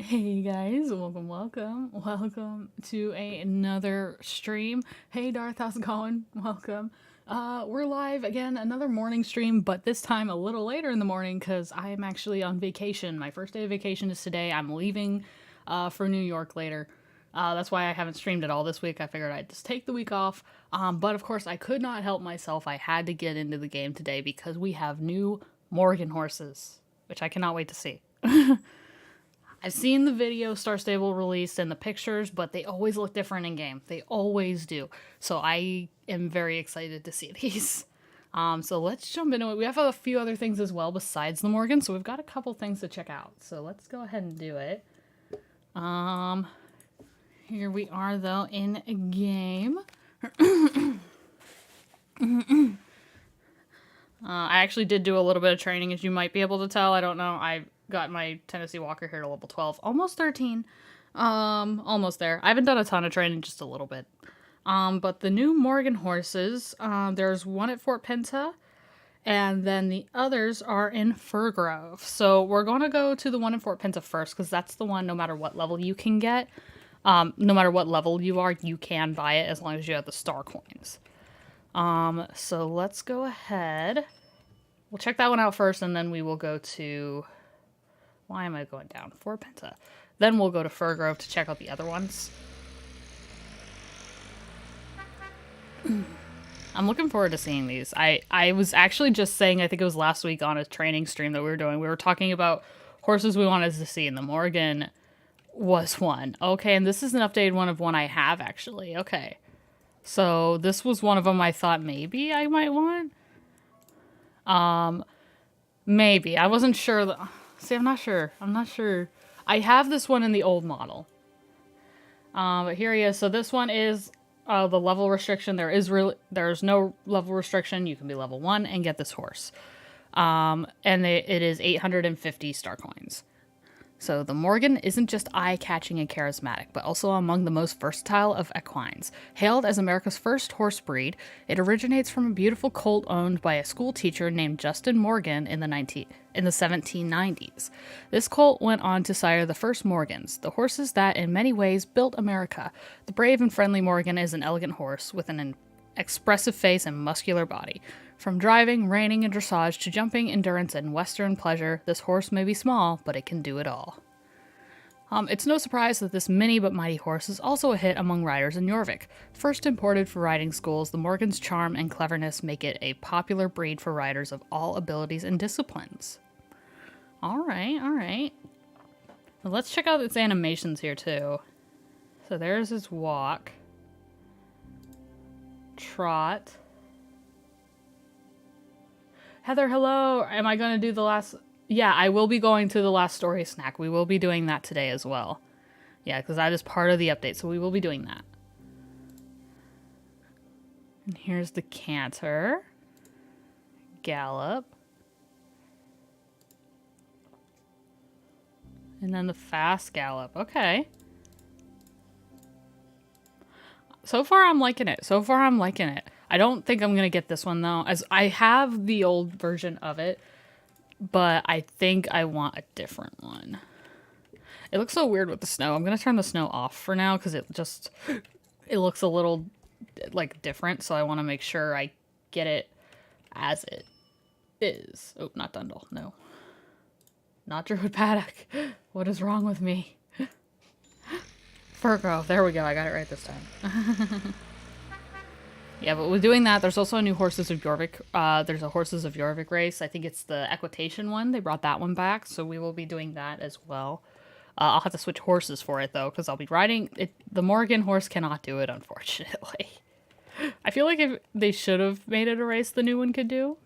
Hey guys, welcome to another stream. Hey Darth, how's it going? Welcome. We're live again, another morning stream, but this time a little later in the morning because I am actually on vacation. My first day of vacation is today. I'm leaving for New York later. That's why I haven't streamed at all this week. I figured I'd just take the week off. But of course, I could not help myself. I had to get into the game today because we have new Morgan horses, which I cannot wait to see. I've seen the video Star Stable released and the pictures, but they always look different in game. They always do. So I am very excited to see these. So let's jump into it. We have a few other things as well besides the Morgan, so we've got a couple things to check out. So let's go ahead and do it. Here we are though in a game. I actually did do a little bit of training, as you might be able to tell. I don't know. I got my Tennessee Walker here to level 12. Almost 13. Almost there. I haven't done a ton of training, just a little bit. But the new Morgan horses, there's one at Fort Pinta, and then the others are in Fir Grove. So we're going to go to the one in Fort Pinta first, because that's the one no matter what level you can get. No matter what level you are, you can buy it as long as you have the star coins. So let's go ahead. We'll check that one out first, and then we will go to... Why am I going down? Fort Penta. Then we'll go to Fir Grove to check out the other ones. I'm looking forward to seeing these. I was actually just saying, I think it was last week on a training stream that we were doing, we were talking about horses we wanted to see, and the Morgan was one. Okay, and this is an updated one of one I have, actually. Okay. So this was one of them I thought maybe I might want. Maybe. I wasn't sure. See, I'm not sure. I have this one in the old model. But here he is. So this one is the level restriction. There's no level restriction. You can be level 1 and get this horse. And it is 850 star coins. So the Morgan isn't just eye-catching and charismatic, but also among the most versatile of equines. Hailed as America's first horse breed, it originates from a beautiful colt owned by a school teacher named Justin Morgan in the 1790s. This colt went on to sire the first Morgans, the horses that in many ways built America. The brave and friendly Morgan is an elegant horse with an expressive face and muscular body. From driving, reining, and dressage to jumping, endurance, and western pleasure, this horse may be small, but it can do it all. It's no surprise that this mini but mighty horse is also a hit among riders in Jorvik. First imported for riding schools, the Morgan's charm and cleverness make it a popular breed for riders of all abilities and disciplines. Alright. Well, let's check out its animations here, too. So there's his walk. Trot. Heather, hello. Am I going to do the last... Yeah, I will be going to the last story snack. We will be doing that today as well. Yeah, because that is part of the update, so we will be doing that. And here's the canter. Gallop. And then the fast gallop. Okay. So far, I'm liking it. I don't think I'm going to get this one, though, as I have the old version of it, but I think I want a different one. It looks so weird with the snow. I'm going to turn the snow off for now because it looks a little, like, different, so I want to make sure I get it as it is. Oh, not Dundle. No. Not Druid Paddock. What is wrong with me? Fir Grove. There we go. I got it right this time. Yeah, but with doing that, there's also a new Horses of Jorvik. There's a Horses of Jorvik race. I think it's the equitation one. They brought that one back, so we will be doing that as well. I'll have to switch horses for it, though, because I'll be riding it. The Morgan horse cannot do it, unfortunately. I feel like if they should have made it a race the new one could do.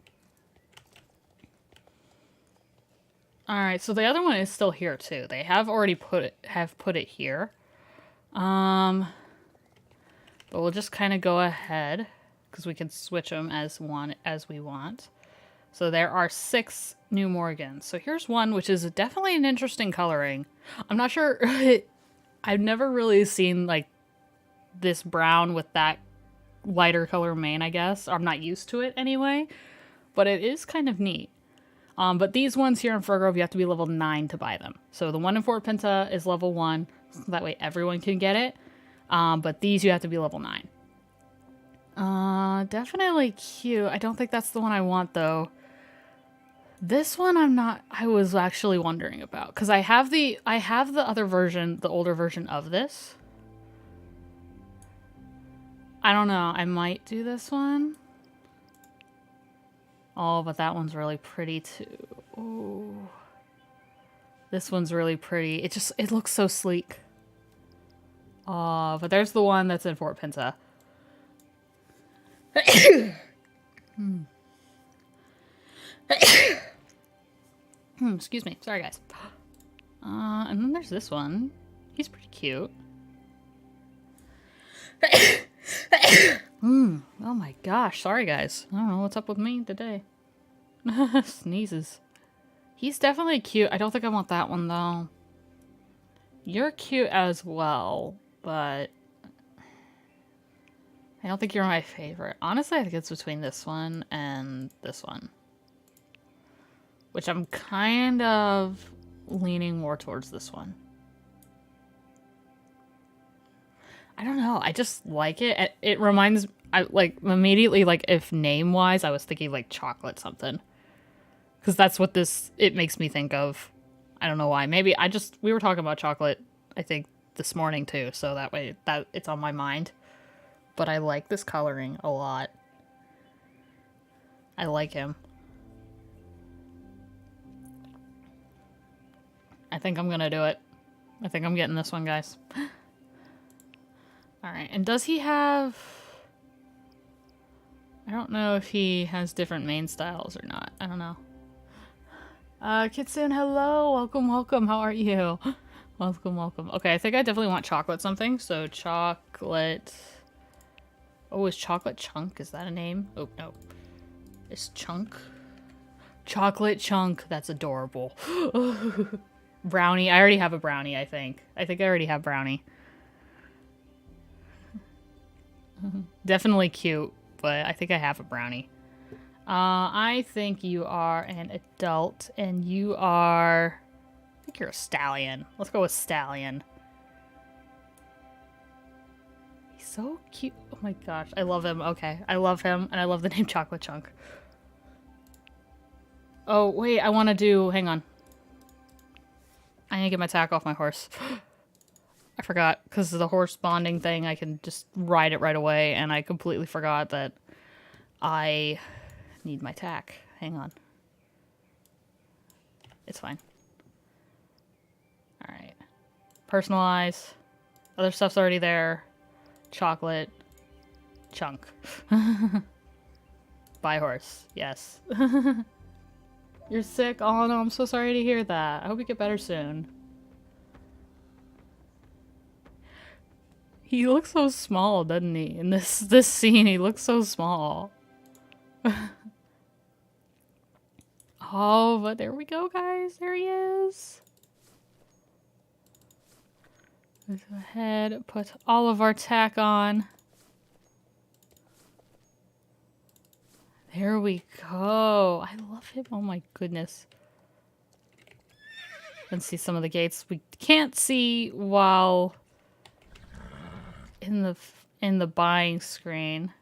Alright, so the other one is still here, too. They have already put it here. But we'll just kind of go ahead because we can switch them as we want. So there are 6 new Morgans. So here's one which is definitely an interesting coloring. I'm not sure. I've never really seen like this brown with that lighter color mane, I guess. I'm not used to it anyway, but it is kind of neat. But these ones here in Furgrove, you have to be level 9 to buy them. So the one in Fort Pinta is level 1. So that way everyone can get it. But these you have to be level 9. Definitely cute. I don't think that's the one I want, though. This one I was actually wondering about. Because I have the other version, the older version of this. I don't know. I might do this one. Oh, but that one's really pretty too. Ooh. This one's really pretty. It looks so sleek. Oh, but there's the one that's in Fort Pinta. Excuse me. Sorry, guys. And then there's this one. He's pretty cute. Oh my gosh. Sorry, guys. I don't know what's up with me today. Sneezes. He's definitely cute. I don't think I want that one, though. You're cute as well, but I don't think you're my favorite. Honestly, I think it's between this one and this one. Which I'm kind of leaning more towards this one. I don't know. I just like it. It reminds... immediately, if name-wise, I was thinking, chocolate something. Because that's what it makes me think of. I don't know why. Maybe we were talking about chocolate, I think, this morning, too. So that way, it's on my mind. But I like this coloring a lot. I like him. I think I'm gonna do it. I think I'm getting this one, guys. Alright, and does he have... I don't know if he has different main styles or not. I don't know. Kitsune, hello! Welcome, welcome. How are you? Welcome, welcome. Okay, I think I definitely want chocolate something. So, chocolate... Oh, is Chocolate Chunk? Is that a name? Oh, no. It's Chunk. Chocolate Chunk. That's adorable. Brownie. I already have a brownie, I think. I think I already have brownie. Definitely cute, but I think I have a brownie. I think you are an adult, and you are... I think you're a stallion. Let's go with stallion. He's so cute. Oh my gosh, I love him. Okay, I love him, and I love the name Chocolate Chunk. Oh, wait, I want to do... Hang on. I need to get my tack off my horse. I forgot, because of the horse bonding thing, I can just ride it right away, and I completely forgot that I need my tack. Hang on. It's fine. Alright. Personalize. Other stuff's already there. Chocolate. Chunk. Buy horse. Yes. You're sick? Oh no, I'm so sorry to hear that. I hope you get better soon. He looks so small, doesn't he? In this scene, he looks so small. Oh, but there we go, guys. There he is. Let's go ahead, put all of our tack on. There we go. I love him. Oh my goodness. Let's see some of the gates we can't see while in the buying screen.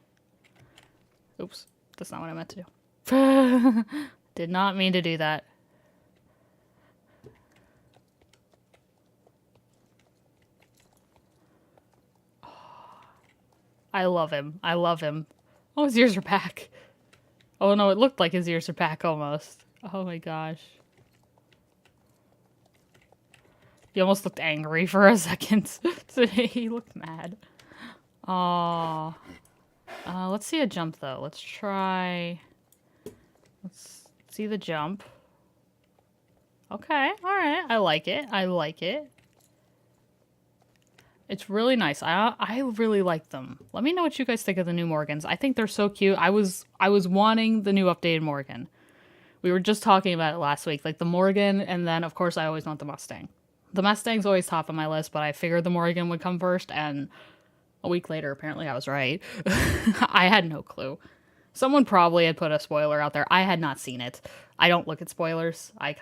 Oops, that's not what I meant to do. Did not mean to do that. I love him. I love him. Oh, his ears are back. Oh no, it looked like his ears are back almost. Oh my gosh. He almost looked angry for a second. He looked mad. Aww. Let's see a jump though. Let's try... Let's see the jump. Okay, alright. I like it. I like it. It's really nice. I really like them. Let me know what you guys think of the new Morgans. I think they're so cute. I was wanting the new updated Morgan. We were just talking about it last week. Like the Morgan, and then of course I always want the Mustang. The Mustang's always top of my list, but I figured the Morgan would come first, and a week later apparently I was right. I had no clue. Someone probably had put a spoiler out there. I had not seen it. I don't look at spoilers. I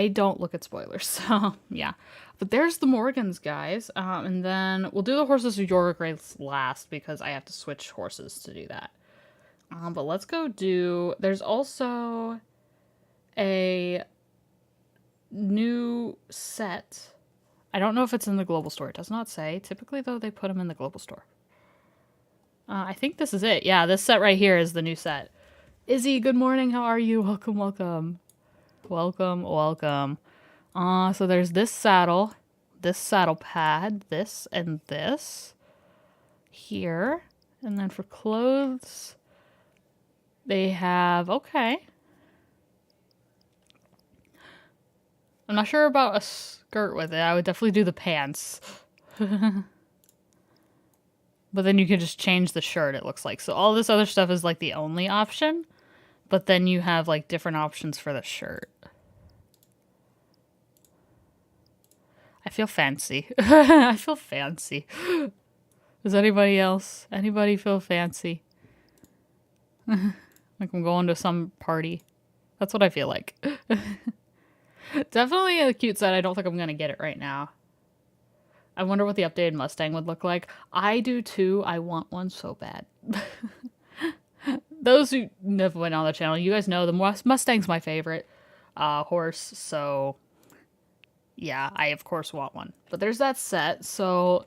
don't look at spoilers. So, yeah. But there's the Morgans, guys. And then we'll do the Horses of York race last because I have to switch horses to do that. But let's go do... There's also a new set. I don't know if it's in the global store. It does not say. Typically, though, they put them in the global store. I think this is it. Yeah, this set right here is the new set. Izzy, good morning. How are you? Welcome, welcome. Welcome, welcome. So there's this saddle pad, this and this here. And then for clothes, they have, okay. I'm not sure about a skirt with it. I would definitely do the pants. But then you can just change the shirt, it looks like. So all this other stuff is like the only option. But then you have like different options for the shirt. I feel fancy. I feel fancy. Does anybody else? Anybody feel fancy? Like I'm going to some party. That's what I feel like. Definitely a cute set. I don't think I'm going to get it right now. I wonder what the updated Mustang would look like. I do too. I want one so bad. Those who never went on the channel, you guys know the Mustang's my favorite horse. So yeah, I of course want one. But there's that set. So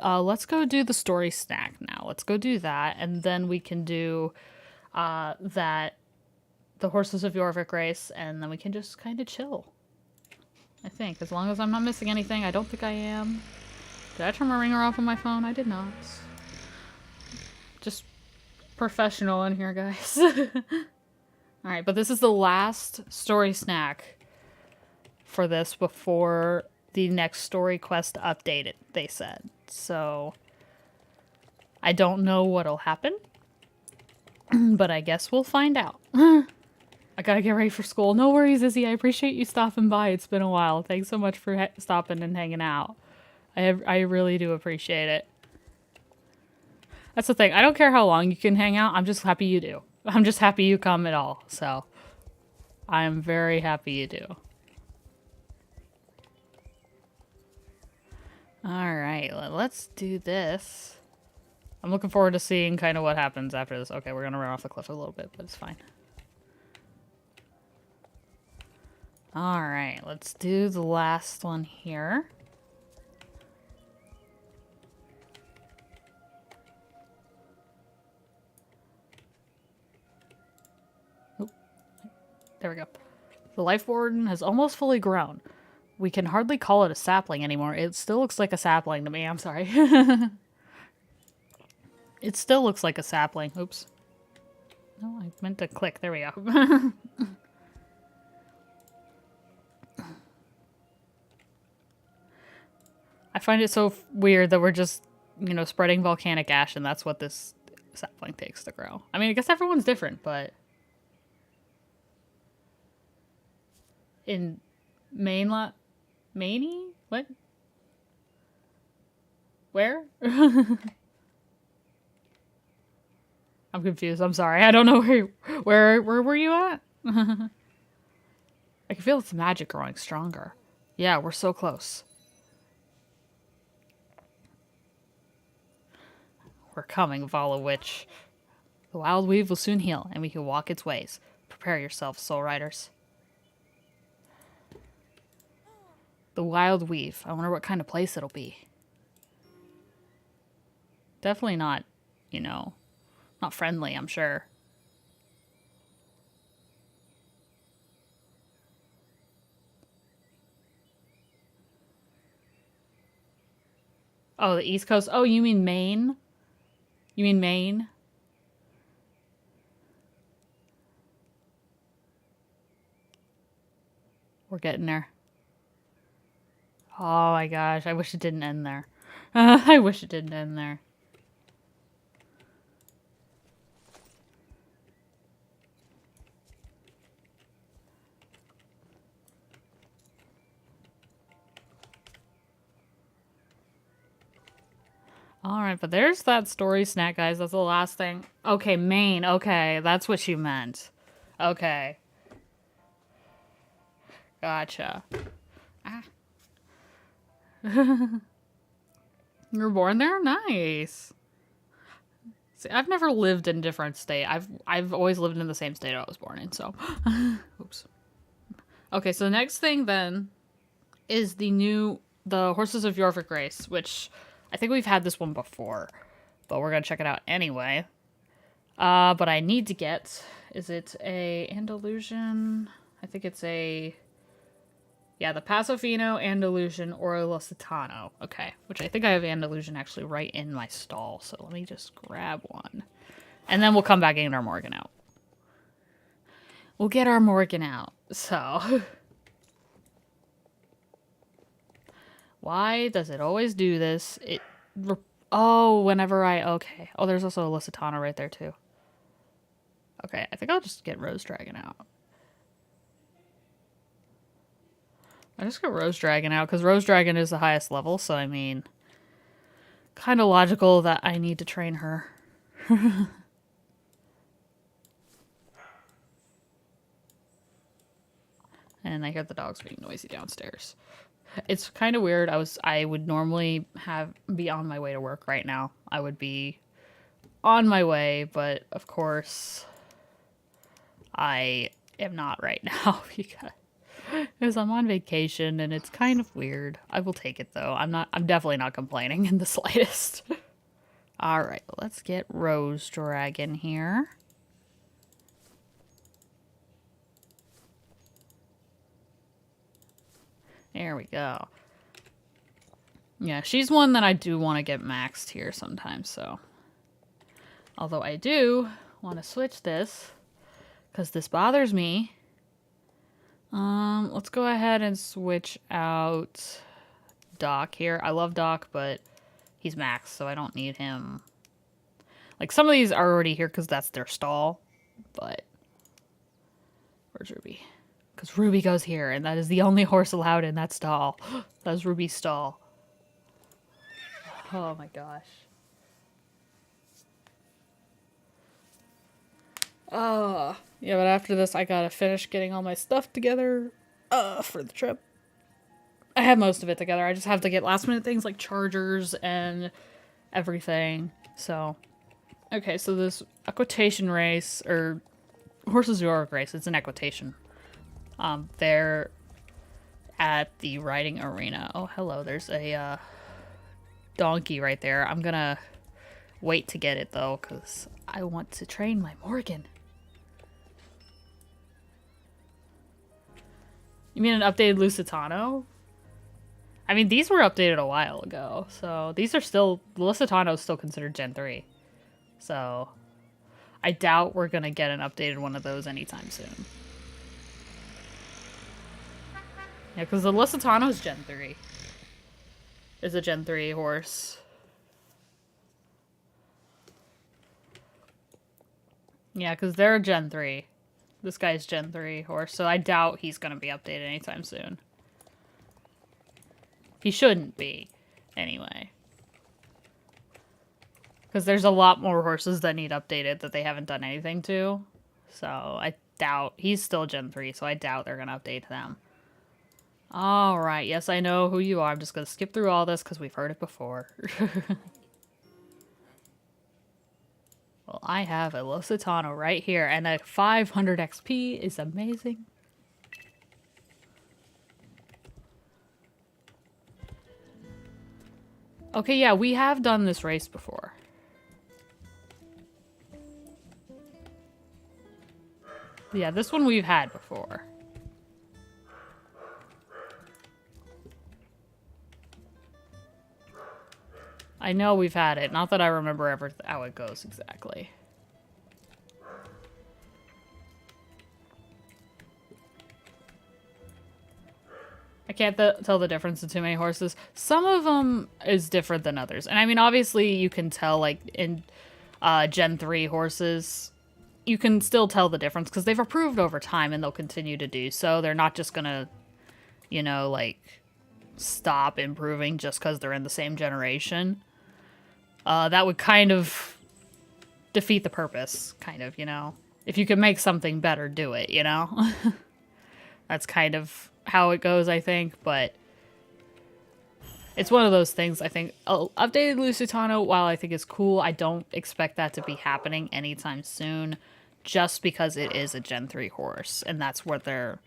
let's go do the story snack now. Let's go do that. And then we can do the Horses of York race. And then we can just kind of chill. I think, as long as I'm not missing anything. I don't think I am. Did I turn my ringer off on my phone? I did not. Just professional in here, guys. Alright, but this is the last story snack for this before the next story quest update, they said. So, I don't know what'll happen. But I guess we'll find out. I gotta get ready for school. No worries, Izzy. I appreciate you stopping by. It's been a while. Thanks so much for stopping and hanging out. I really do appreciate it. That's the thing. I don't care how long you can hang out. I'm just happy you do. I'm just happy you come at all. So, I am very happy you do. Alright, let's do this. I'm looking forward to seeing kind of what happens after this. Okay, we're gonna run off the cliff a little bit, but it's fine. Alright, let's do the last one here. Oop. There we go. The life warden has almost fully grown. We can hardly call it a sapling anymore. It still looks like a sapling to me. I'm sorry. It still looks like a sapling. Oops. No, I meant to click. There we go. I find it so weird that we're just, you know, spreading volcanic ash and that's what this sapling takes to grow. I mean, I guess everyone's different, but in Mainie? What? Where? I'm confused. I'm sorry. I don't know where were you at? I can feel its magic growing stronger. Yeah, we're so close. We're coming, Vala Witch. The wild weave will soon heal, and we can walk its ways. Prepare yourselves, soul riders. The wild weave. I wonder what kind of place it'll be. Definitely not, you know, not friendly, I'm sure. Oh, the East Coast. Oh, you mean Maine? You mean Maine? We're getting there. Oh my gosh, I wish it didn't end there. I wish it didn't end there. Alright, but there's that story snack, guys. That's the last thing. Okay, Maine. Okay, that's what you meant. Okay. Gotcha. Ah. You were born there? Nice. See, I've never lived in a different state. I've always lived in the same state I was born in, so. Oops. Okay, so the next thing then is the Horses of Yorvik race, which I think we've had this one before, but we're gonna check it out anyway. But I need to get, is it a Andalusian? I think it's a, yeah, the Pasofino, Andalusian, or a Lusitano. Okay, which I think I have Andalusian actually right in my stall, so let me just grab one. And then we'll come back and get our Morgan out. We'll get our Morgan out, so. Why does it always do this? Oh, whenever okay. Oh, there's also a Lusitano right there, too. Okay, I think I'll just get Rose Dragon out. I just got Rose Dragon out, because Rose Dragon is the highest level, so I mean, kind of logical that I need to train her. And I hear the dogs being noisy downstairs. It's kind of weird. I would normally be on my way to work right now. I would be on my way, but of course I am not right now because I'm on vacation and it's kind of weird. I will take it though. I'm definitely not complaining in the slightest. All right, let's get Rose Dragon here. There we go. Yeah, she's one that I do want to get maxed here sometimes, so. Although I do want to switch this, because this bothers me. Let's go ahead and switch out Doc here. I love Doc, but he's maxed, so I don't need him. Like, some of these are already here because that's their stall, but. Where's Ruby? Because Ruby goes here, and that is the only horse allowed in that stall. That's Ruby's stall. Oh my gosh. Oh, yeah, but after this, I gotta finish getting all my stuff together for the trip. I have most of it together. I just have to get last minute things like chargers and everything. So, okay, so this equitation race, or Horses of Yorvik race, it's an equitation. They're at the riding arena. Oh, hello. There's a donkey right there. I'm gonna wait to get it, though, because I want to train my Morgan. You mean an updated Lusitano? I mean, these were updated a while ago, so these are still... Lusitano is still considered Gen 3. So, I doubt we're gonna get an updated one of those anytime soon. Yeah, because the Lusitano is Gen 3. Is a Gen 3 horse. Yeah, because they're a Gen 3. This guy's Gen 3 horse, so I doubt he's going to be updated anytime soon. He shouldn't be, anyway. Because there's a lot more horses that need updated that they haven't done anything to. So I doubt... He's still Gen 3, so I doubt they're going to update them. Alright, yes, I know who you are. I'm just going to skip through all this because we've heard it before. Well, I have a Lusitano right here, and a 500 XP is amazing. Okay, yeah, we have done this race before. Yeah, this one we've had before. I know we've had it. Not that I remember how it goes exactly. I can't tell the difference in too many horses. Some of them is different than others. And I mean, obviously, you can tell, like, in Gen 3 horses, you can still tell the difference because they've improved over time and they'll continue to do so. They're not just gonna, you know, like, stop improving just because they're in the same generation. that would kind of defeat the purpose, kind of, you know? If you could make something better, do it, you know? That's kind of how it goes, I think, but it's one of those things, I think. Updated Lusitano, while I think is cool, I don't expect that to be happening anytime soon, just because it is a Gen 3 horse, and that's what they're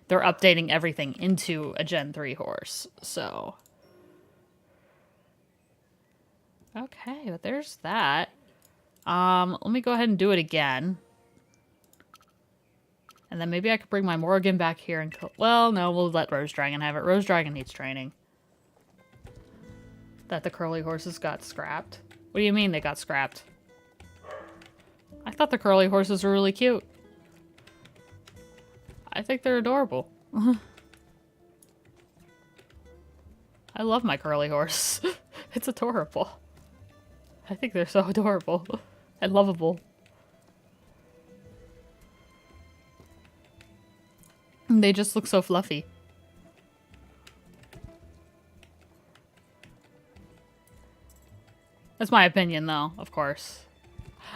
updating everything into a Gen 3 horse, so. Okay, but there's that. Let me go ahead and do it again. And then maybe I could bring my Morgan back here and well, no, we'll let Rose Dragon have it. Rose Dragon needs training. That the curly horses got scrapped? What do you mean they got scrapped? I thought the curly horses were really cute. I think they're adorable. I love my curly horse. It's adorable. I think they're so adorable and lovable. They just look so fluffy. That's my opinion, though, of course.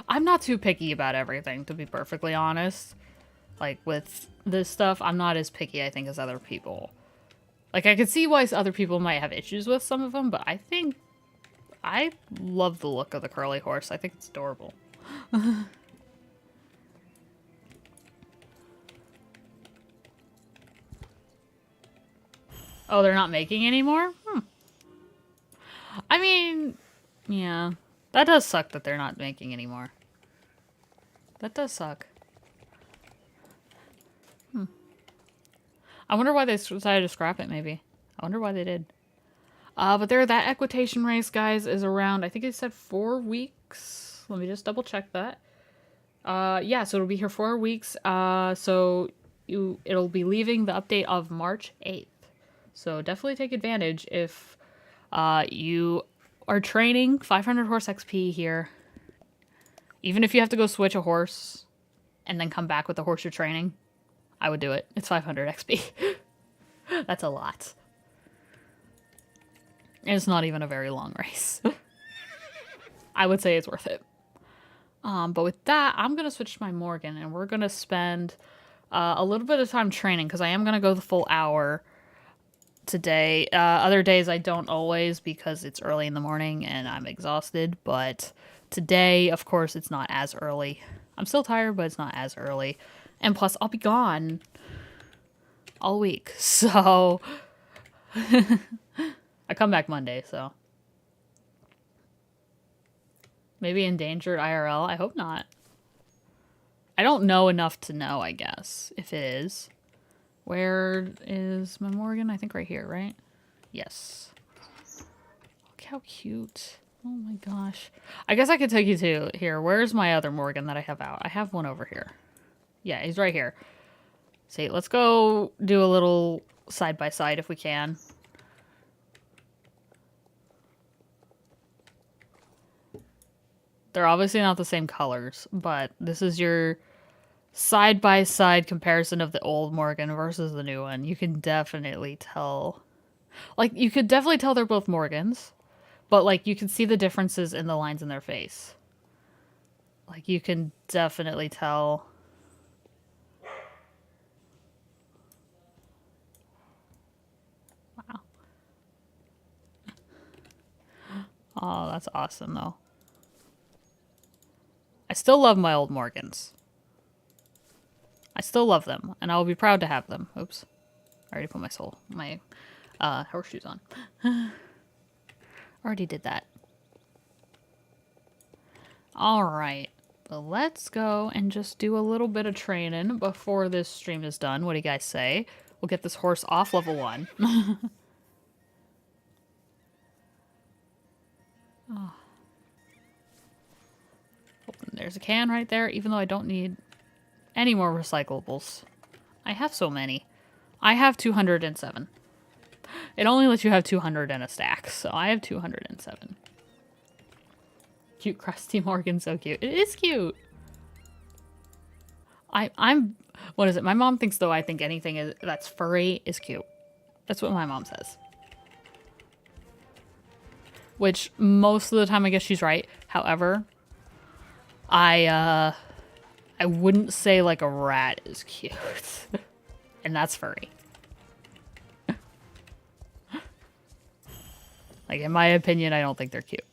I'm not too picky about everything, to be perfectly honest. Like, with this stuff, I'm not as picky, I think, as other people. Like, I could see why other people might have issues with some of them, but I think I love the look of the curly horse. I think it's adorable. Oh, they're not making anymore? I mean, yeah. That does suck that they're not making anymore. That does suck. I wonder why they decided to scrap it, maybe. I wonder why they did. But there, that equitation race, guys, is around, I think it said 4 weeks. Let me just double check that. Yeah, so it'll be here 4 weeks. So it'll be leaving the update of March 8th. So definitely take advantage if you are training 500 horse XP here. Even if you have to go switch a horse and then come back with the horse you're training, I would do it. It's 500 XP. That's a lot. And it's not even a very long race. I would say it's worth it. But with that, I'm going to switch to my Morgan, and we're going to spend a little bit of time training, because I am going to go the full hour today. Other days I don't always, because it's early in the morning and I'm exhausted, but today, of course, it's not as early. I'm still tired, but it's not as early. And plus, I'll be gone all week, so I come back Monday, so maybe endangered IRL. I hope not. I don't know enough to know, I guess, if it is. Where is my Morgan? I think right here, right? Yes. Look how cute. Oh my gosh. I guess I could take you to here. Where's my other Morgan that I have out? I have one over here. Yeah, he's right here. See, let's go do a little side by side if we can. They're obviously not the same colors, but this is your side-by-side comparison of the old Morgan versus the new one. You can definitely tell. Like, you could definitely tell they're both Morgans, but, like, you can see the differences in the lines in their face. Like, you can definitely tell. Wow. Oh, that's awesome, though. I still love my old Morgans. I still love them, and I will be proud to have them. Oops. I already put my horseshoes on. Already did that. Alright. Well, let's go and just do a little bit of training before this stream is done. What do you guys say? We'll get this horse off level 1. Oh. There's a can right there, even though I don't need any more recyclables. I have so many. I have 207. It only lets you have 200 in a stack, so I have 207. Cute crusty Morgan, so cute. It is cute. I'm what is it? My mom thinks, though, I think anything that's furry is cute. That's what my mom says. which most of the time I guess she's right. However, I wouldn't say like a rat is cute. And that's furry. Like, in my opinion, I don't think they're cute.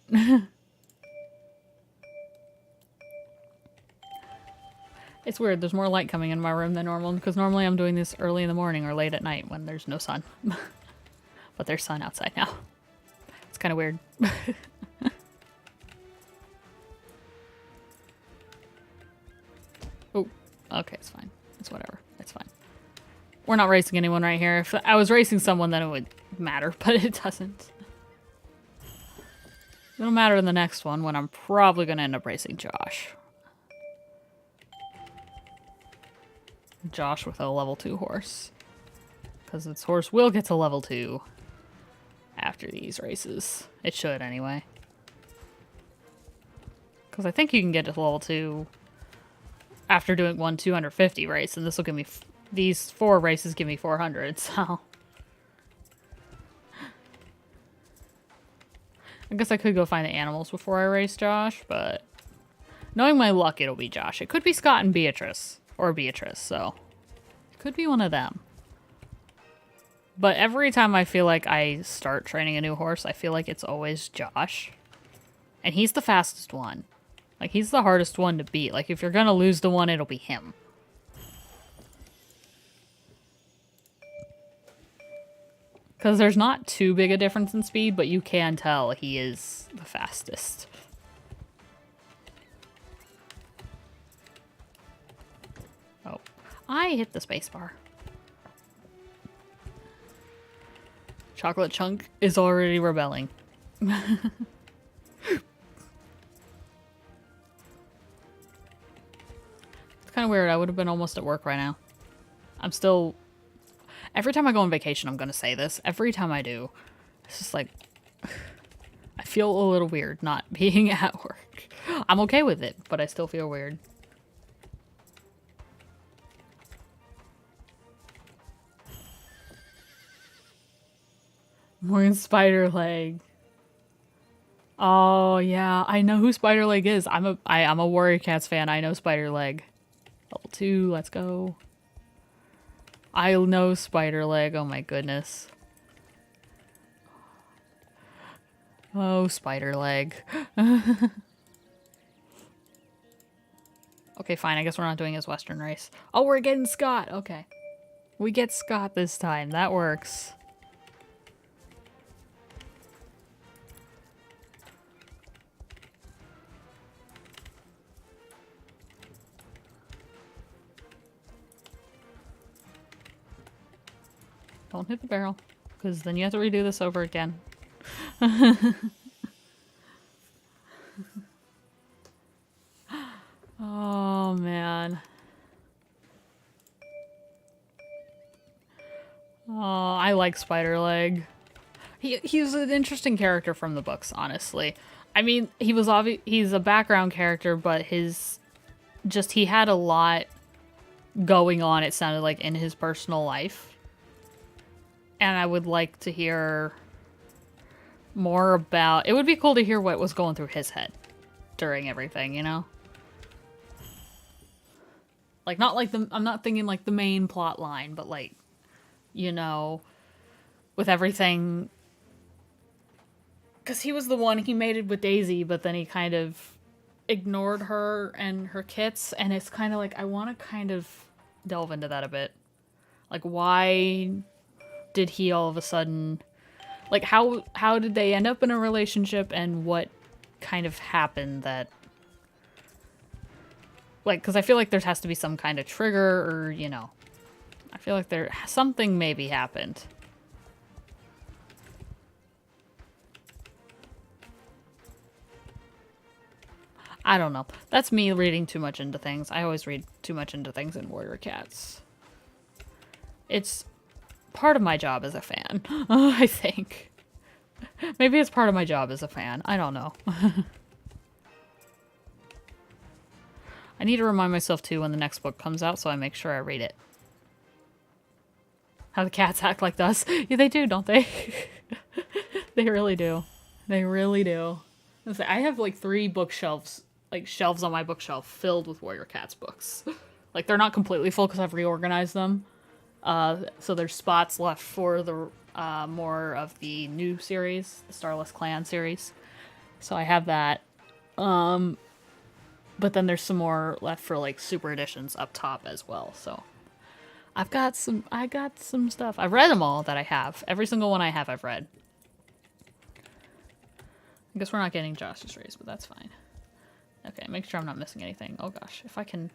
It's weird. There's more light coming in my room than normal because normally I'm doing this early in the morning or late at night when there's no sun. But there's sun outside now. It's kind of weird. Oh, okay, it's fine. It's whatever. It's fine. We're not racing anyone right here. If I was racing someone, then it would matter, but it doesn't. It'll matter in the next one when I'm probably going to end up racing Josh. Josh with a level 2 horse. Because its horse will get to level 2 after these races. It should, anyway. Because I think you can get to level 2 after doing one 250 race, and this will give me... These 4 races give me 400, so... I guess I could go find the animals before I race Josh, but... Knowing my luck, it'll be Josh. It could be Scott and Beatrice. Or Beatrice, so... It could be one of them. But every time I feel like I start training a new horse, I feel like it's always Josh. And he's the fastest one. Like, he's the hardest one to beat. Like, if you're gonna lose the one, it'll be him. Because there's not too big a difference in speed, but you can tell he is the fastest. Oh. I hit the spacebar. Chocolate Chunk is already rebelling. It's kind of weird. I would have been almost at work right now. I'm still... Every time I go on vacation, I'm going to say this. Every time I do, it's just like... I feel a little weird not being at work. I'm okay with it, but I still feel weird. Morgan Spiderleg. Oh, yeah. I know who Spiderleg is. I'm a Warrior Cats fan. I know Spiderleg. Level 2, let's go. I know Spiderleg. Oh my goodness. Oh, Spiderleg. Okay, fine. I guess we're not doing his Western race. Oh, we're getting Scott. Okay. We get Scott this time. That works. Don't hit the barrel, because then you have to redo this over again. Oh, man. Oh, I like Spiderleg. He's an interesting character from the books, honestly. I mean, he's a background character, but he had a lot going on, it sounded like, in his personal life. And I would like to hear more about... It would be cool to hear what was going through his head during everything, you know? Like, not like I'm not thinking like the main plot line, but like, you know, with everything... Because he was the one, he mated with Daisy, but then he kind of ignored her and her kits, and it's kind of like, I want to kind of delve into that a bit. Like, why... did he all of a sudden, like, how did they end up in a relationship, and what kind of happened that, like, because I feel like there has to be some kind of trigger, or, you know, I feel like something maybe happened. I don't know. That's me reading too much into things. I always read too much into things in Warrior Cats. It's part of my job as a fan, I think. Maybe it's part of my job as a fan. I don't know. I need to remind myself, too, when the next book comes out, so I make sure I read it. How the cats act like us. Yeah, they do, don't they? They really do. They really do. I have like 3 bookshelves, like shelves on my bookshelf filled with Warrior Cats books. Like they're not completely full because I've reorganized them. So there's spots left for the more of the new series, the Starless Clan series. So I have that. But then there's some more left for like super editions up top as well. So I got some stuff. I've read them all that I have. Every single one I have I've read. I guess we're not getting Josh's race, but that's fine. Okay, make sure I'm not missing anything. Oh gosh, if I can...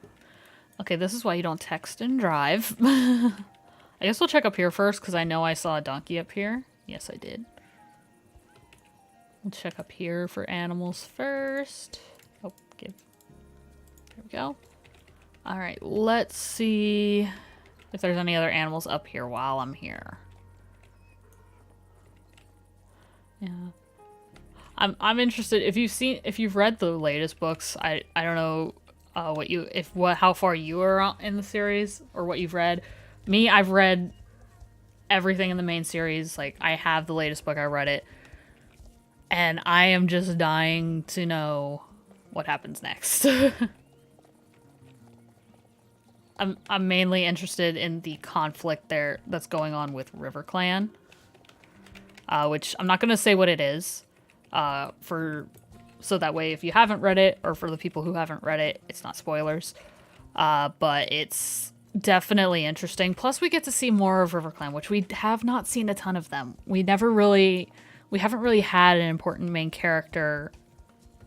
Okay, this is why you don't text and drive. I guess we'll check up here first, because I know I saw a donkey up here. Yes, I did. We'll check up here for animals first. Oh, give... There we go. Alright, let's see if there's any other animals up here while I'm here. Yeah. I'm interested if you've read the latest books. I don't know how far you are in the series or what you've read. Me, I've read everything in the main series. Like I have the latest book, I read it. And I am just dying to know what happens next. I'm mainly interested in the conflict that's going on with River Clan. Which I'm not going to say what it is. So that way if you haven't read it, or for the people who haven't read it, it's not spoilers. But it's definitely interesting. Plus we get to see more of River Clan, which we have not seen a ton of them. We haven't really had an important main character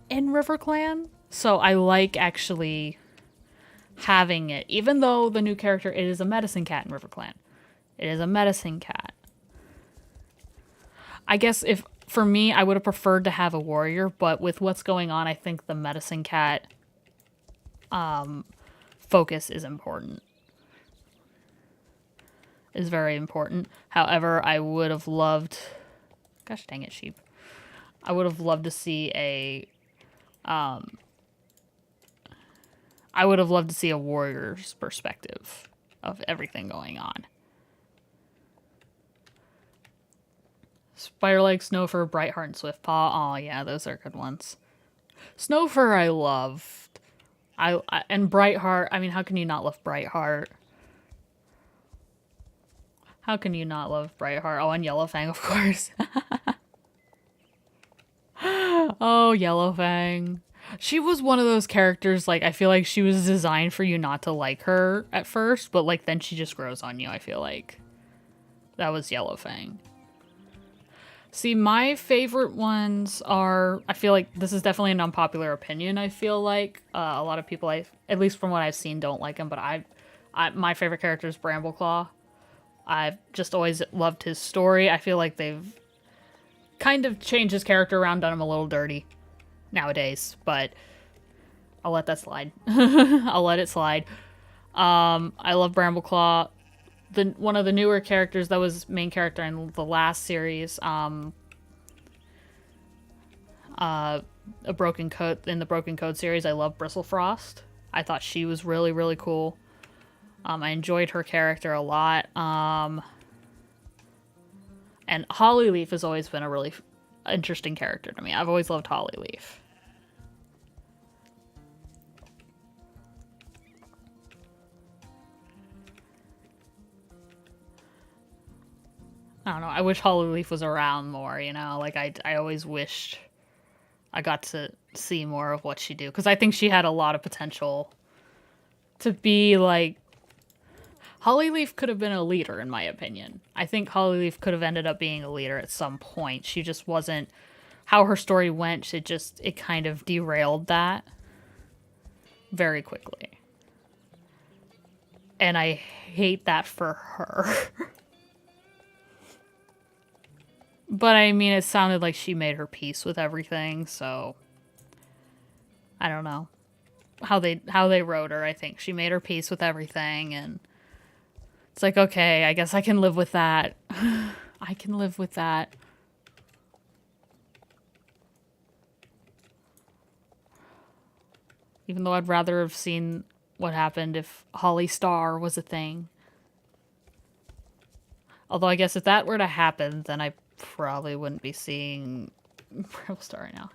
in River Clan. So I like actually having it, even though the new character, it is a medicine cat in River Clan. It is a medicine cat. I guess for me, I would have preferred to have a warrior, but with what's going on, I think the medicine cat focus is important. Is very important. However, I would have loved... Gosh dang it, sheep. I would have loved to see a... I would have loved to see a warrior's perspective of everything going on. Spiderleg, Snowfur, Brightheart, and Swiftpaw. Oh yeah, those are good ones. Snowfur I loved. And Brightheart, I mean, how can you not love Brightheart? How can you not love Brightheart? Oh, and Yellowfang, of course. Oh, Yellowfang. She was one of those characters, like, I feel like she was designed for you not to like her at first, but, like, then she just grows on you, I feel like. That was Yellowfang. See, my favorite ones are... I feel like this is definitely an unpopular opinion, I feel like. A lot of people, at least from what I've seen, don't like him, but my favorite character is Brambleclaw. I've just always loved his story. I feel like they've kind of changed his character around, done him a little dirty nowadays, but I'll let that slide. I'll let it slide. I love Brambleclaw. One of the newer characters that was main character in the last series, in the Broken Code series, I love Bristlefrost. I thought she was really, really cool. I enjoyed her character a lot. And Hollyleaf has always been a really interesting character to me. I've always loved Hollyleaf. I don't know. I wish Hollyleaf was around more, you know? Like, I always wished I got to see more of what she do. Because I think she had a lot of potential to be, like... Hollyleaf could have been a leader, in my opinion. I think Hollyleaf could have ended up being a leader at some point. She just wasn't... How her story went, it kind of derailed that very quickly. And I hate that for her. But I mean, it sounded like she made her peace with everything, so I don't know how they wrote her. I think she made her peace with everything, and it's like, okay, I guess I can live with that. I can live with that. Even though I'd rather have seen what happened if Holly Star was a thing. Although I guess if that were to happen, then I probably wouldn't be seeing Bramblestar right now.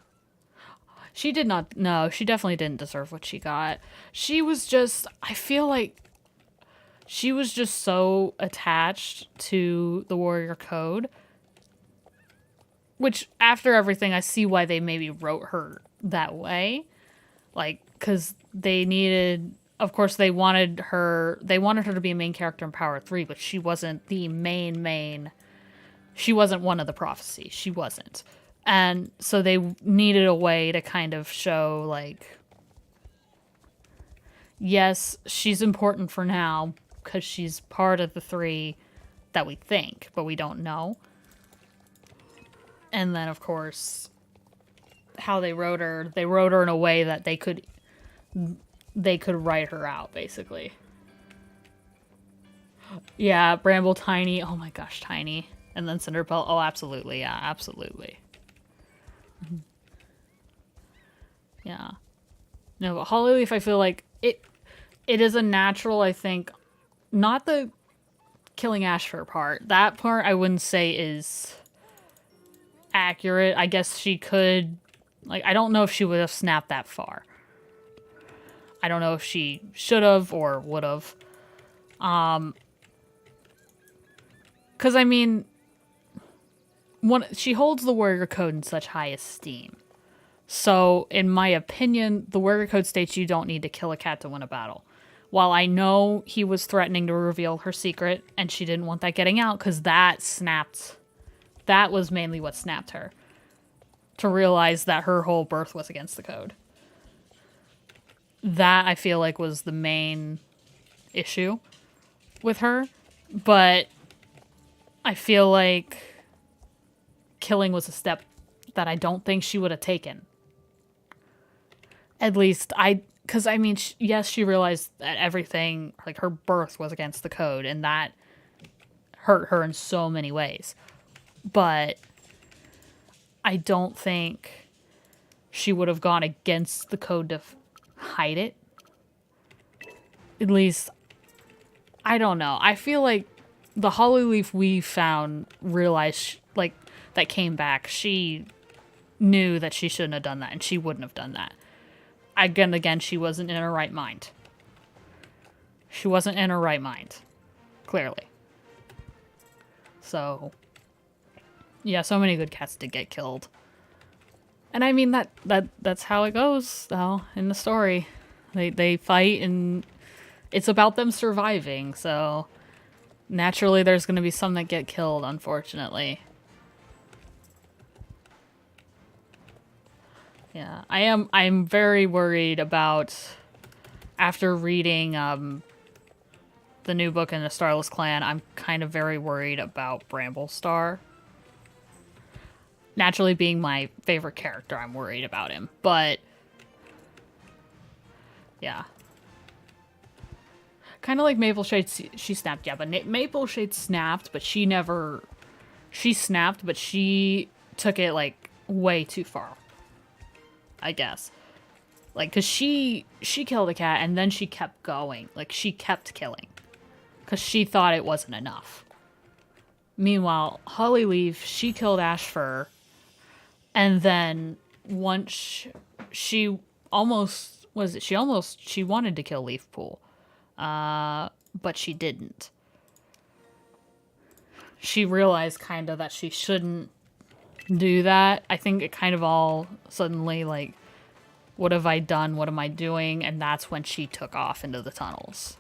She did not, no, she definitely didn't deserve what she got. She was just, I feel like she was just so attached to the warrior code. Which, after everything, I see why they maybe wrote her that way. Like, because they needed, of course, they wanted her to be a main character in Power 3, but she wasn't the main, she wasn't one of the prophecies. She wasn't. And so they needed a way to kind of show, like, yes, she's important for now, because she's part of the 3 that we think, but we don't know. And then, of course, how they wrote her in a way that they could write her out, basically. Yeah, Bramble, Tiny. Oh my gosh, Tiny. And then Cinderpelt. Oh, absolutely. Yeah, absolutely. Yeah. No, but Hollyleaf, I feel like it is a natural, I think, not the killing Ashfur part. That part I wouldn't say is accurate. I guess she could, like, I don't know if she would have snapped that far. I don't know if she should have or would have. Because, I mean, she holds the warrior code in such high esteem. So, in my opinion, the warrior code states you don't need to kill a cat to win a battle. While I know he was threatening to reveal her secret, and she didn't want that getting out, because that snapped. That was mainly what snapped her. To realize that her whole birth was against the code. That, I feel like, was the main issue with her. But I feel like killing was a step that I don't think she would have taken. At least, because, I mean, yes, she realized that everything, like, her birth was against the code, and that hurt her in so many ways. But I don't think she would have gone against the code to hide it. At least, I don't know. I feel like the Hollyleaf we found realized, like, that came back, she knew that she shouldn't have done that, and she wouldn't have done that. Again, she wasn't in her right mind. She wasn't in her right mind. Clearly. So, yeah, so many good cats did get killed. And I mean, that's how it goes, though, in the story. They fight, and it's about them surviving, so naturally there's going to be some that get killed, unfortunately. Yeah, I'm very worried about, after reading the new book in the Starless Clan, I'm kind of very worried about Bramblestar. Naturally, being my favorite character, I'm worried about him, but yeah. Kind of like Mapleshade, she snapped, yeah, but Mapleshade snapped, but she snapped, but she took it, like, way too far. I guess. Like, because she killed a cat, and then she kept going. Like, she kept killing. Because she thought it wasn't enough. Meanwhile, Hollyleaf, she killed Ashfur, and then once she almost, she wanted to kill Leafpool. But she didn't. She realized kind of that she shouldn't do that. I think it kind of all suddenly, like, what have I done? What am I doing? And that's when she took off into the tunnels.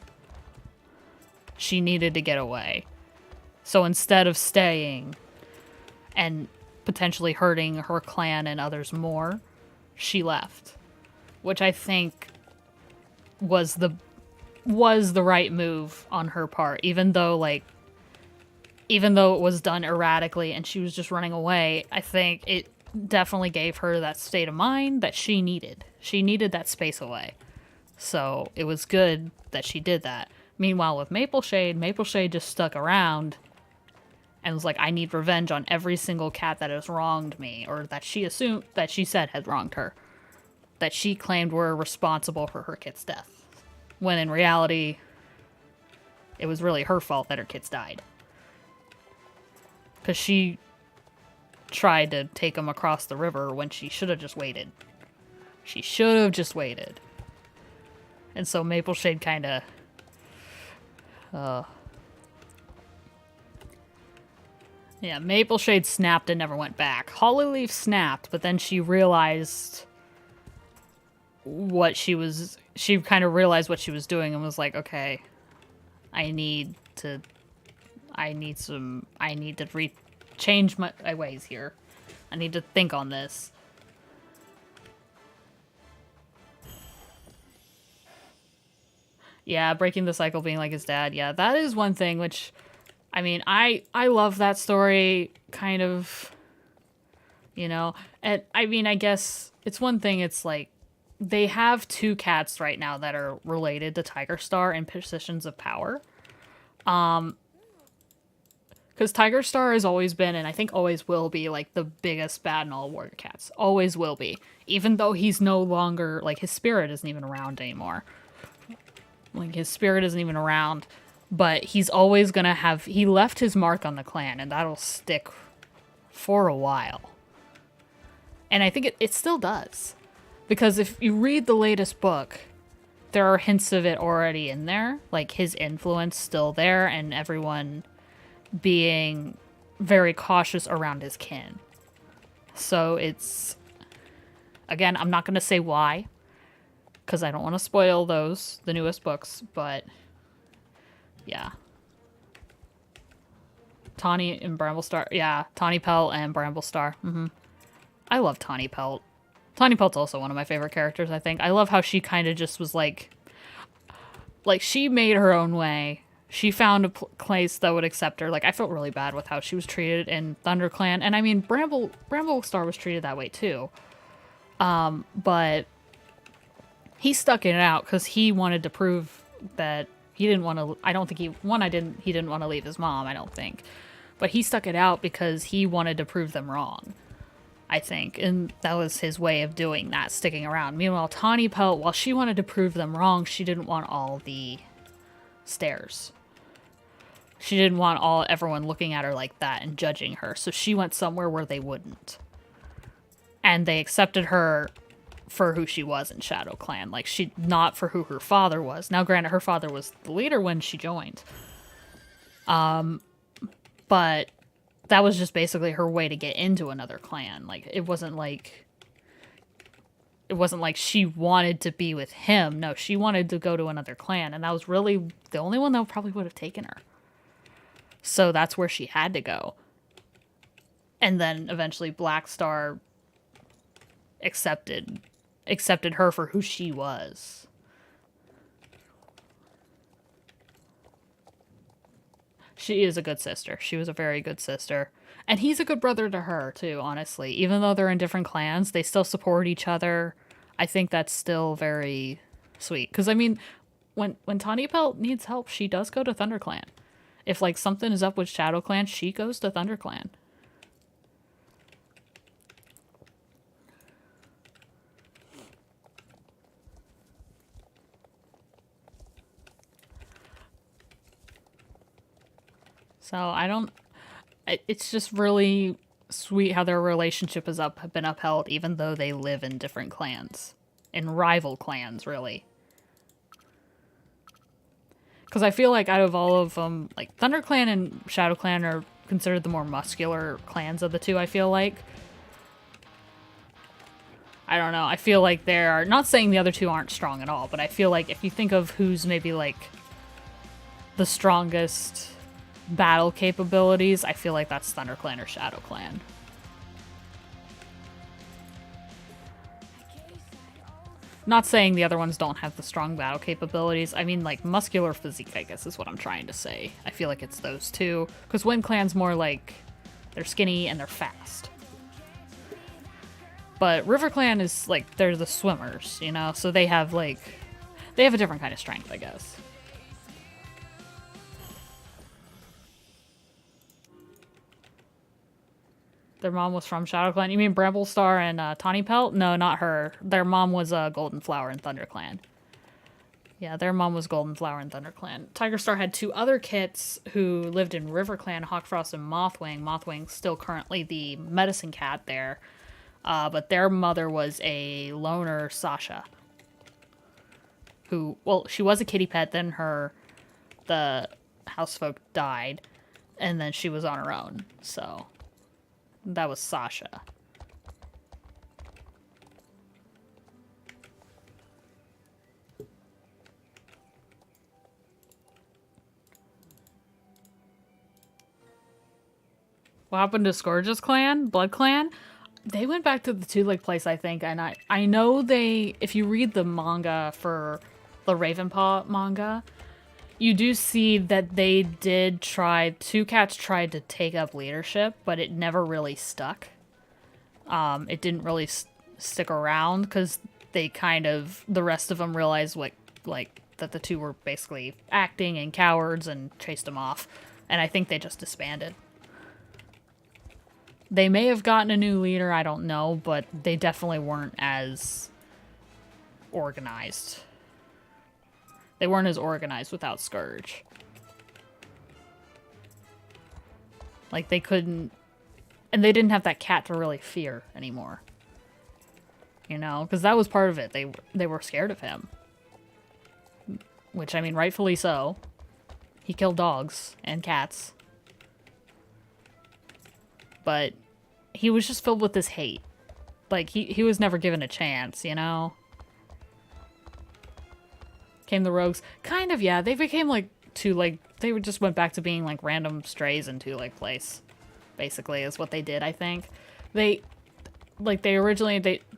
She needed to get away. So instead of staying and potentially hurting her clan and others more, she left. Which I think was the right move on her part, even though it was done erratically and she was just running away. I think it definitely gave her that state of mind that she needed. She needed that space away. So it was good that she did that. Meanwhile, with Mapleshade just stuck around and was like, I need revenge on every single cat that has wronged me, or that she said had wronged her. That she claimed were responsible for her kit's death. When in reality, it was really her fault that her kids died. Because she tried to take him across the river when she should have just waited. She should have just waited. And so Mapleshade kind of... yeah, Mapleshade snapped and never went back. Hollyleaf snapped, but then she realized what she was... She kind of realized what she was doing and was like, okay, I need to change my ways here. I need to think on this. Yeah, breaking the cycle, being like his dad. Yeah, that is one thing which, I mean, I love that story, kind of, you know. And I mean, I guess it's one thing, it's like, they have two cats right now that are related to Tiger Star in positions of power. Because Tiger Star has always been, and I think always will be, like, the biggest bad in all Warrior Cats. Always will be. Even though he's no longer, like, his spirit isn't even around anymore. Like, his spirit isn't even around. But he's always gonna have... He left his mark on the clan, and that'll stick for a while. And I think it still does. Because if you read the latest book, there are hints of it already in there. Like, his influence still there, and everyone being very cautious around his kin. So it's... Again, I'm not going to say why, because I don't want to spoil the newest books, but yeah. Tawny and Bramblestar. Yeah, Tawny Pelt and Bramblestar. I love Tawny Pelt. Tawny Pelt's also one of my favorite characters, I think. I love how she kind of just was like she made her own way. She found a place that would accept her. Like, I felt really bad with how she was treated in ThunderClan. And I mean, Bramblestar was treated that way too. But he stuck it out because he wanted to prove that he didn't want to... I don't think he didn't want to leave his mom, I don't think. But he stuck it out because he wanted to prove them wrong, I think. And that was his way of doing that, sticking around. Meanwhile, Tawny Pelt, while she wanted to prove them wrong, she didn't want all the stares. She didn't want everyone looking at her like that and judging her. So she went somewhere where they wouldn't. And they accepted her for who she was in ShadowClan. Like, not for who her father was. Now, granted, her father was the leader when she joined. But that was just basically her way to get into another clan. Like, it wasn't like she wanted to be with him. No, she wanted to go to another clan, and that was really the only one that probably would have taken her. So that's where she had to go. And then eventually Black Star accepted her for who she was. She is a good sister. She was a very good sister. And he's a good brother to her, too, honestly. Even though they're in different clans, they still support each other. I think that's still very sweet. Because, I mean, when Tawny Pelt needs help, she does go to ThunderClan. If, like, something is up with ShadowClan, she goes to ThunderClan. So it's just really sweet how their relationship has been upheld, even though they live in different clans. In rival clans, really. Because I feel like out of all of them, like, ThunderClan and ShadowClan are considered the more muscular clans of the two, I feel like. I don't know, I feel like they're... Not saying the other two aren't strong at all, but I feel like if you think of who's maybe, like, the strongest battle capabilities, I feel like that's ThunderClan or ShadowClan. Not saying the other ones don't have the strong battle capabilities. I mean, like, muscular physique, I guess, is what I'm trying to say. I feel like it's those two. Because Wind Clan's more like, they're skinny and they're fast. But River Clan is, like, they're the swimmers, you know? So they have, like, they have a different kind of strength, I guess. Their mom was from ShadowClan. You mean Bramblestar and Tawny Pelt? No, not her. Their mom was Golden Flower in ThunderClan. Yeah, their mom was Golden Flower and ThunderClan. Tiger Star had two other kits who lived in RiverClan, Hawkfrost and Mothwing. Mothwing's still currently the medicine cat there. But their mother was a loner, Sasha. Who, well, she was a kitty pet, then the housefolk died, and then she was on her own. So, that was Sasha. What happened to Scourge's clan? Blood Clan? They went back to the two-leg place, I think, and I know they... If you read the manga for the Ravenpaw manga, you do see that they did try... Two cats tried to take up leadership, but it never really stuck. It didn't really stick around, because they kind of... The rest of them realized, like, that the two were basically acting and cowards and chased them off. And I think they just disbanded. They may have gotten a new leader, I don't know, but they definitely weren't as organized. They weren't as organized without Scourge. Like, they couldn't... And they didn't have that cat to really fear anymore. You know? Because that was part of it. They were scared of him. Which, I mean, rightfully so. He killed dogs and cats. But he was just filled with this hate. Like, he was never given a chance, you know? Came the rogues. Kind of, yeah. They became, like, they just went back to being, like, random strays in two-leg place. Basically, is what they did, I think.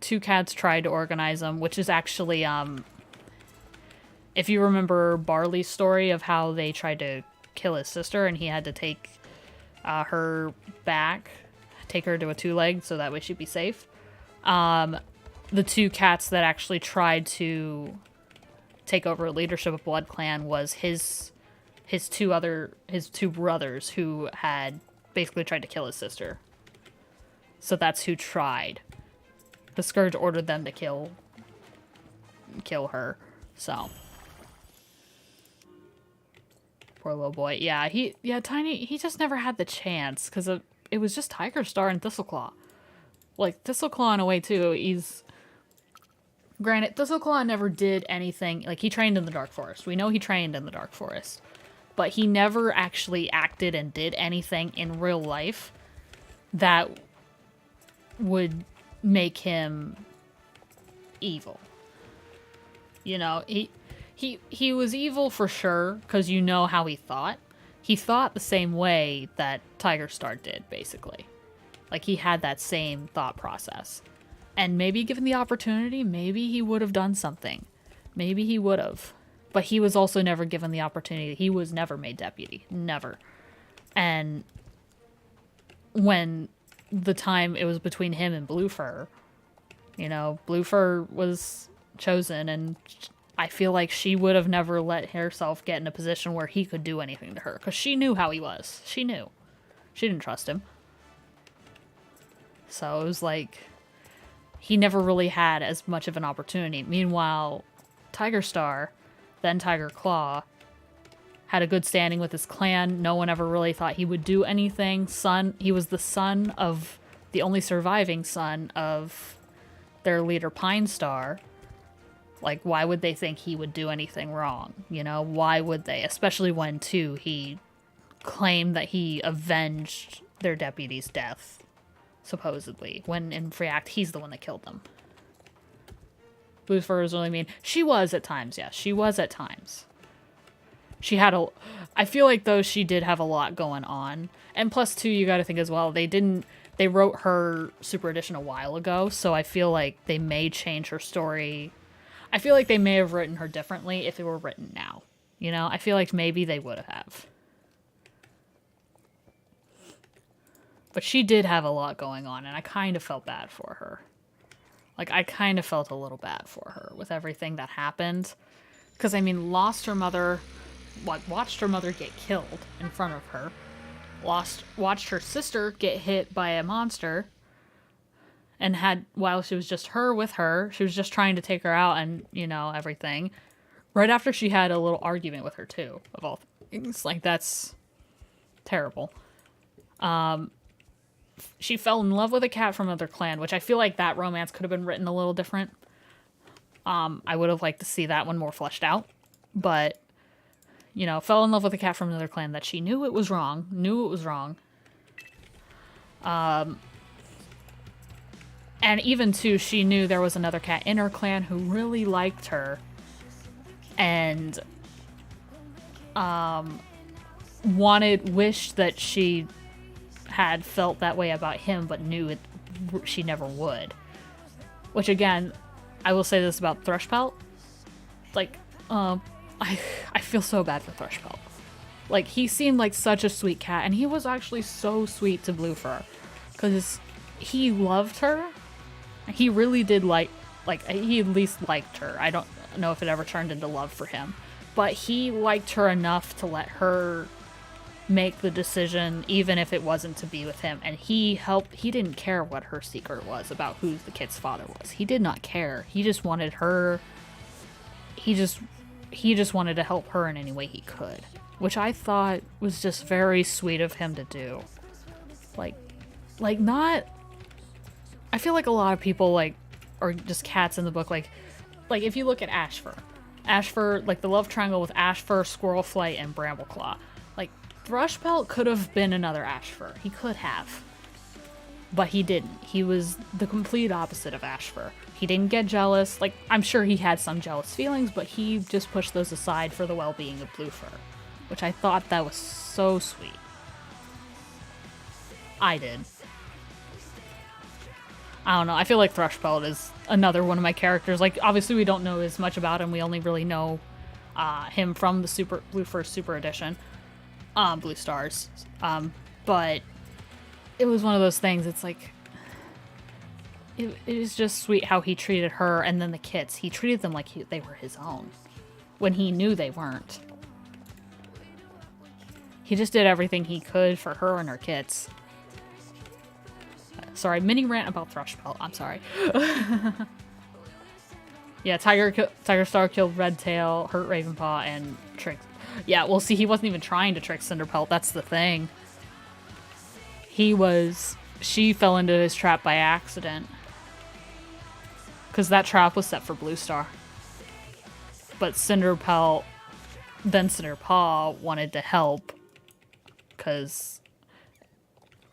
Two cats tried to organize them, which is actually, if you remember Barley's story of how they tried to kill his sister and he had to take her back, take her to a two-leg so that way she'd be safe. The two cats that actually tried to take over leadership of Blood Clan was his two brothers who had basically tried to kill his sister. So that's who tried. The Scourge ordered them to kill her. So poor little boy. Yeah, Tiny, he just never had the chance because it was just Tiger Star and Thistleclaw. Like, Thistleclaw in a way, too, granted, Thistleclaw never did anything. Like, he trained in the Dark Forest. We know he trained in the Dark Forest. But he never actually acted and did anything in real life that would make him evil. You know, he was evil for sure, because you know how he thought. He thought the same way that Tiger Star did, basically. Like, he had that same thought process. And maybe given the opportunity, maybe he would have done something. Maybe he would have. But he was also never given the opportunity. He was never made deputy. Never. And when the time it was between him and Bluefur, you know, Bluefur was chosen, and I feel like she would have never let herself get in a position where he could do anything to her. Because she knew how he was. She knew. She didn't trust him. So it was like, he never really had as much of an opportunity. Meanwhile, Tiger Star, then Tiger Claw, had a good standing with his clan. No one ever really thought he would do anything. He was the son of, the only surviving son of their leader Pine Star. Like, why would they think he would do anything wrong? You know, why would they? Especially when, too, he claimed that he avenged their deputy's death, supposedly, when in fact he's the one that killed them. Bluefur was really mean. She was at times, yes. She was at times. She had I feel like, though, she did have a lot going on. And plus, too, you gotta think as well, they wrote her Super Edition a while ago, so I feel like they may change her story. I feel like they may have written her differently if it were written now. You know, I feel like maybe they would have. But she did have a lot going on, and I kind of felt bad for her. Like, I kind of felt a little bad for her with everything that happened. Because, I mean, watched her mother get killed in front of her. Watched her sister get hit by a monster. And while she was just with her, she was just trying to take her out and, you know, everything. Right after she had a little argument with her too, of all things. Like, that's terrible. She fell in love with a cat from another clan, which I feel like that romance could have been written a little different. I would have liked to see that one more fleshed out. But, you know, fell in love with a cat from another clan that she knew it was wrong. And even too, she knew there was another cat in her clan who really liked her. And wished that she had felt that way about him, but knew she never would. Which, again, I will say this about Thrushpelt. Like, I feel so bad for Thrushpelt. Like, he seemed like such a sweet cat, and he was actually so sweet to Bluefur. Because he loved her. He really did he at least liked her. I don't know if it ever turned into love for him. But he liked her enough to let her make the decision, even if it wasn't to be with him. And he didn't care what her secret was about who the kid's father was. He did not care. He just wanted her. He just wanted to help her in any way he could. Which I thought was just very sweet of him to do. Not... I feel like a lot of people, or just cats in the book, like if you look at Ashfur, like the love triangle with Ashfur, Squirrelflight, and Brambleclaw. Like, Thrushpelt could have been another Ashfur. He could have. But he didn't. He was the complete opposite of Ashfur. He didn't get jealous. Like, I'm sure he had some jealous feelings, but he just pushed those aside for the well-being of Bluefur. Which I thought that was so sweet. I did. I don't know. I feel like Thrushpelt is another one of my characters. Like, obviously we don't know as much about him. We only really know him from the Bluefur Super Edition. Blue Stars. But it was one of those things. It's like... It is just sweet how he treated her and then the kits. He treated them like they were his own. When he knew they weren't. He just did everything he could for her and her kits. Sorry, mini rant about Thrushpelt. I'm sorry. Yeah, Tiger Star killed Redtail, hurt Ravenpaw, and tricked... Yeah, well, see, he wasn't even trying to trick Cinderpelt. That's the thing. She fell into his trap by accident. Because that trap was set for Blue Star. But Cinderpaw wanted to help.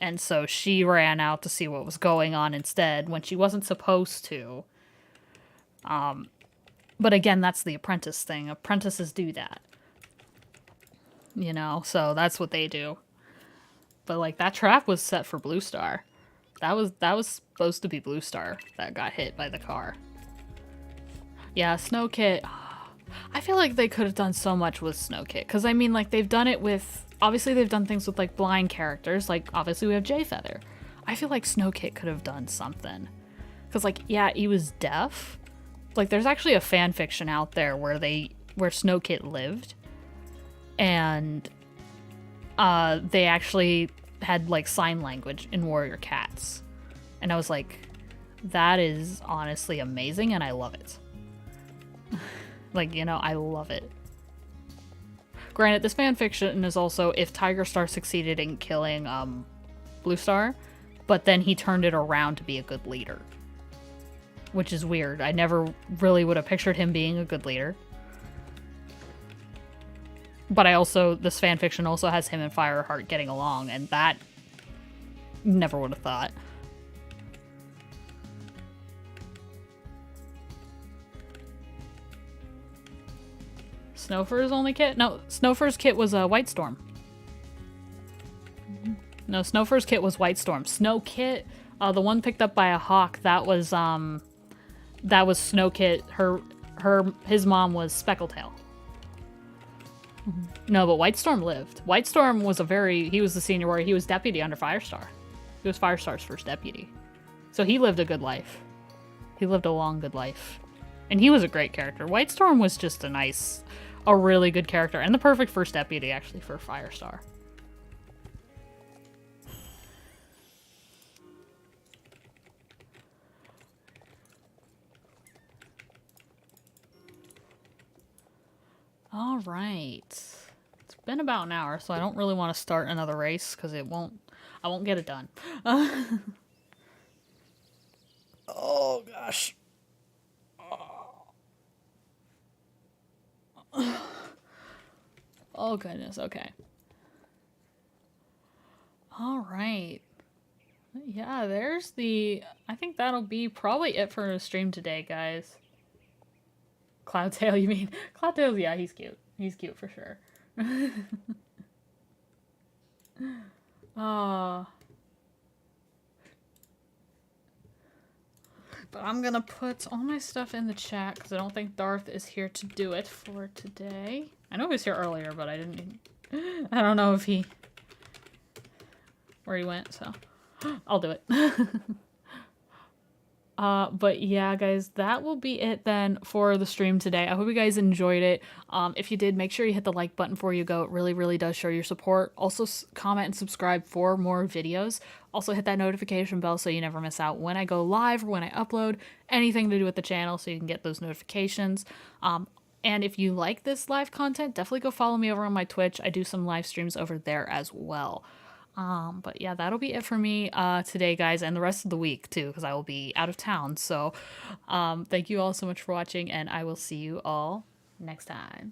And so she ran out to see what was going on instead when she wasn't supposed to. But again, that's the apprentice thing. Apprentices do that. You know, so that's what they do. But like, that trap was set for Blue Star. That was supposed to be Blue Star that got hit by the car. Yeah, Snowkit. I feel like they could have done so much with Snowkit. Because, I mean, like, they've done it with... Obviously, they've done things with, like, blind characters. Like, obviously, we have Jayfeather. I feel like Snowkit could have done something. Because, like, yeah, he was deaf. Like, there's actually a fan fiction out there where Snowkit lived. And they actually had, like, sign language in Warrior Cats. And I was like, that is honestly amazing, and I love it. Like, you know, I love it. Granted, this fanfiction is also if Tiger Star succeeded in killing Blue Star, but then he turned it around to be a good leader. Which is weird. I never really would have pictured him being a good leader. But this fanfiction also has him and Fireheart getting along, and that never would have thought. Snowfur's only kit? No, Snowfur's kit was White Storm. No, Snowfur's kit was White Storm. Snow kit, the one picked up by a hawk, that was Snow kit. His mom was Speckletail. No, but White Storm lived. White Storm was he was the senior warrior. He was deputy under Firestar. He was Firestar's first deputy. So he lived a good life. He lived a long, good life. And he was a great character. White Storm was just a really good character. And the perfect first deputy, actually, for Firestar. All right. It's been about an hour, so I don't really want to start another race because I won't get it done. Oh gosh. Oh goodness. Okay. All right. Yeah, there's the... I think that'll be probably it for the stream today, guys. Cloudtail, you mean? Cloudtail's, yeah, he's cute. He's cute for sure. Uh, but I'm gonna put all my stuff in the chat because I don't think Darth is here to do it for today. I know he was here earlier, but I didn't... I don't know if he... where he went, so... I'll do it. But yeah, guys, that will be it then for the stream today. I hope you guys enjoyed it. If you did, make sure you hit the like button before you go. It really, really does show your support. Also, comment and subscribe for more videos. Also, hit that notification bell so you never miss out when I go live or when I upload anything to do with the channel so you can get those notifications. And if you like this live content, definitely go follow me over on my Twitch. I do some live streams over there as well. But yeah, that'll be it for me today, guys, and the rest of the week, too, because I will be out of town. So thank you all so much for watching, and I will see you all next time.